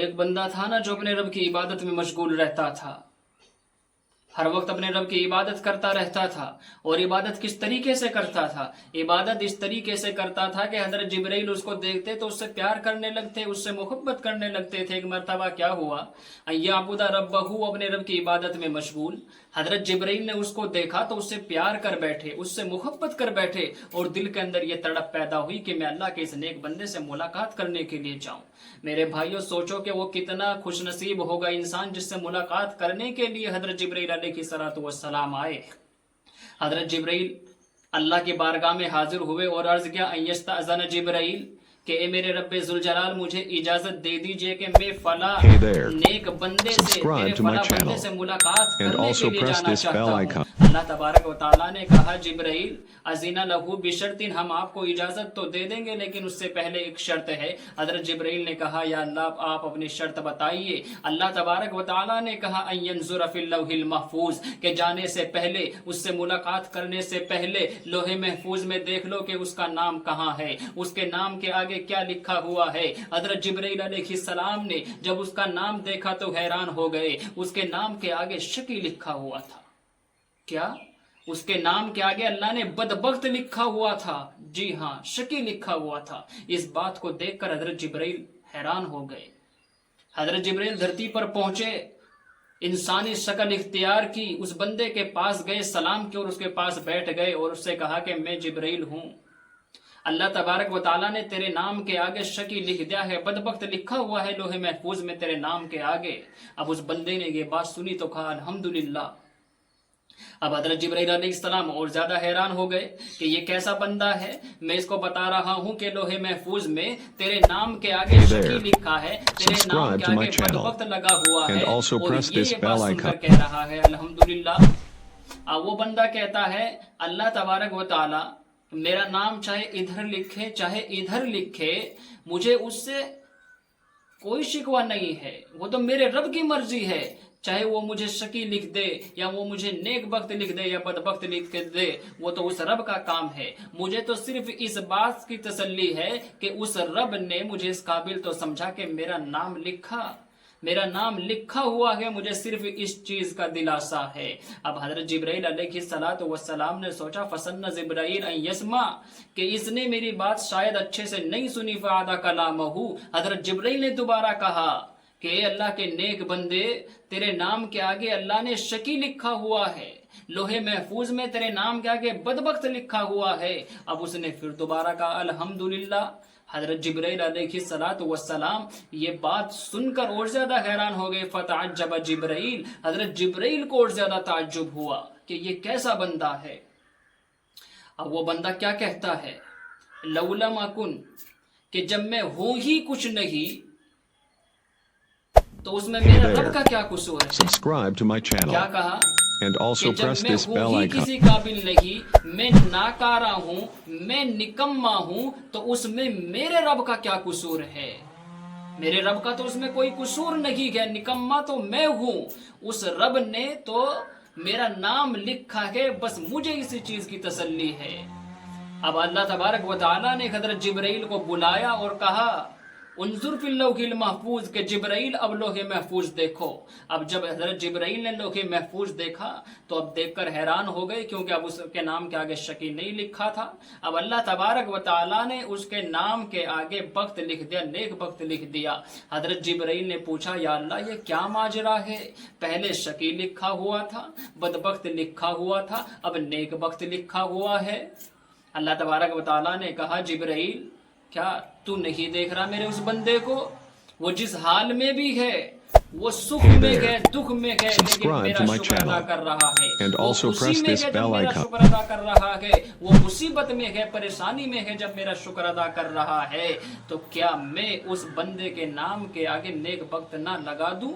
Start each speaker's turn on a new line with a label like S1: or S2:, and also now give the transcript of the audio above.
S1: ایک بندہ تھا نا جو اپنے رب کی عبادت میں مشغول رہتا تھا، ہر وقت اپنے رب کی عبادت کرتا رہتا تھا۔ اور عبادت کس طریقے سے کرتا تھا؟ عبادت اس طریقے سے کرتا تھا کہ حضرت جبرائیل اس کو دیکھتے تو اس سے پیار کرنے لگتے، اس سے محبت کرنے لگتے تھے۔ ایک مرتبہ کیا ہوا، یعبد ربہ، اپنے رب کی عبادت میں مشغول، حضرت جبرائیل نے اس کو دیکھا تو اس سے پیار کر بیٹھے، اس سے محبت کر بیٹھے، اور دل کے اندر یہ تڑپ پیدا ہوئی کہ میں اللہ کے اس نیک بندے سے ملاقات کرنے کے لیے جاؤں۔ میرے بھائیوں سوچو کہ وہ کتنا خوش نصیب ہوگا انسان جس سے ملاقات کرنے کے لیے حضرت جبرائیل علیہ السلام آئے۔ حضرت جبرائیل اللہ کی بارگاہ میں حاضر ہوئے اور عرض کیا، ایستاذن جبرائیل، کہ اے میرے رب ذوالجلال مجھے اجازت دے دیجئے کہ میں فلاں نیک بندے سے، میرے فلاں بندے سے ملاقات کرنے کے لیے جانا چاہتا ہوں۔ اللہ تبارک و تعالیٰ نے کہا، جبرائیل اذن لہ بشرط، ہم آپ کو اجازت تو دے دیں گے لیکن اس سے پہلے ایک شرط ہے۔ حضرت جبرائیل نے کہا، یا اللہ آپ اپنی شرط بتائیے۔ اللہ تبارک و تعالیٰ نے کہا، ان ینظر فی اللوح المحفوظ، کہ جانے سے پہلے، اس سے ملاقات کرنے سے پہلے لوح محفوظ میں دیکھ لو کہ اس کا نام کہاں ہے، اس کے نام کے آگے کیا لکھا ہوا ہے۔ حضرت جبرائیل علیہ السلام نے جب اس کا نام دیکھا تو حیران ہو گئے۔ اس کے نام کے آگے شقی لکھا ہوا تھا۔ کیا؟ اس کے نام کے آگے اللہ نے بدبخت لکھا ہوا تھا۔ جی ہاں، شقی لکھا ہوا تھا۔ اس بات کو دیکھ کر حضرت جبرائیل حیران ہو گئے۔ حضرت جبرائیل دھرتی پر پہنچے، انسانی شکل اختیار کی، اس بندے کے پاس گئے، سلام کیا اور اس کے پاس بیٹھ گئے اور اس سے کہا کہ میں جبرائیل ہوں، اللہ تبارک و تعالیٰ نے تیرے نام کے آگے شقی لکھ دیا ہے، بدبخت لکھا ہوا ہے لوح محفوظ میں تیرے نام کے آگے۔ اب اس بندے نے یہ بات سنی تو کہا الحمدللہ۔ اب حضرت جبرائیل علیہ السلام اور زیادہ حیران ہو گئے کہ یہ کیسا بندہ ہے، میں اس کو بتا رہا ہوں کہ لوح محفوظ میں تیرے نام کے آگے شقی لکھا ہے، تیرے نام کے آگے بدبخت لگا ہوا ہے، اور یہ بات سن کر کہہ رہا ہے الحمدللہ۔ اب وہ بندہ کہتا ہے، اللہ تبارک و تعالی میرا نام چاہے ادھر لکھے چاہے ادھر لکھے، مجھے اس سے کوئی شکوہ نہیں ہے، وہ تو میرے رب کی مرضی ہے، چاہے وہ مجھے شقی لکھ دے یا وہ مجھے نیک بخت لکھ دے یا بدبخت لکھ دے، وہ تو اس رب کا کام ہے۔ مجھے تو صرف اس بات کی تسلی ہے کہ اس رب نے مجھے اس قابل تو سمجھا کہ میرا نام لکھا ہوا ہے، مجھے صرف اس چیز کا دلاسا ہے۔ اب حضرت جبرائیل علیہ السلام نے سوچا، فسن جبرائیل ان یسمع، کہ اس نے میری بات شاید اچھے سے نہیں سنی، فعاد کلامہ، حضرت جبرائیل نے دوبارہ کہا کہ اے اللہ کے نیک بندے، تیرے نام کے آگے اللہ نے شقی لکھا ہوا ہے، لوح محفوظ میں تیرے نام کے آگے بدبخت لکھا ہوا ہے۔ اب اس نے پھر دوبارہ کہا الحمدللہ۔ حضرت جبرائیل علیہ السلام یہ بات سن کر اور زیادہ حیران ہو گئے، فتعجب جبرائیل، حضرت جبرائیل کو اور زیادہ تعجب ہوا کہ یہ کیسا بندہ ہے۔ اب وہ بندہ کیا کہتا ہے، لو لم اکن، کہ جب میں ہوں ہی کچھ نہیں تو اس میں میرا رب کا کیا قصور ہے؟ کیا کہا کہ جب میں ہوں ہی کسی قابل نہیں، میں ناکارہ ہوں، میں نکما ہوں، تو اس میں میرے رب کا کیا قصور ہے؟ میرے رب کا تو اس میں کوئی قصور نہیں ہے، نکما تو میں ہوں، اس رب نے تو میرا نام لکھا ہے، بس مجھے اسی چیز کی تسلی ہے۔ اب اللہ تبارک و تعالیٰ نے حضرت جبرائیل کو بلایا اور کہا انظر فی اللوح المحفوظ، کہ جبرائیل اب لوح محفوظ دیکھو۔ اب جب حضرت جبرائیل نے لوح محفوظ دیکھا تو اب دیکھ کر حیران ہو گئے، کیونکہ اب اس کے نام کے آگے شقی نہیں لکھا تھا۔ اب اللہ تبارک و تعالیٰ نے اس کے نام کے آگے بخت لکھ دیا، نیک بخت لکھ دیا۔ حضرت جبرائیل نے پوچھا، یا اللہ یہ کیا ماجرا ہے، پہلے شقی لکھا ہوا تھا، بدبخت لکھا ہوا تھا، اب نیک بخت لکھا ہوا ہے۔ اللہ تبارک و تعالیٰ نے کہا، جبرائیل کیا تو نہیں دیکھ رہا میرے اس بندے کو، وہ جس حال میں بھی ہے، وہ سکھ میں ہے، دکھ میں ہے، لیکن میرا شکر ادا کر رہا ہے، وہ خوشی میں ہے جب میرا شکر ادا کر رہا ہے، وہ مصیبت میں ہے، پریشانی میں ہے جب میرا شکر ادا کر رہا ہے، تو کیا میں اس بندے کے نام کے آگے نیک بخت نہ لگا دوں؟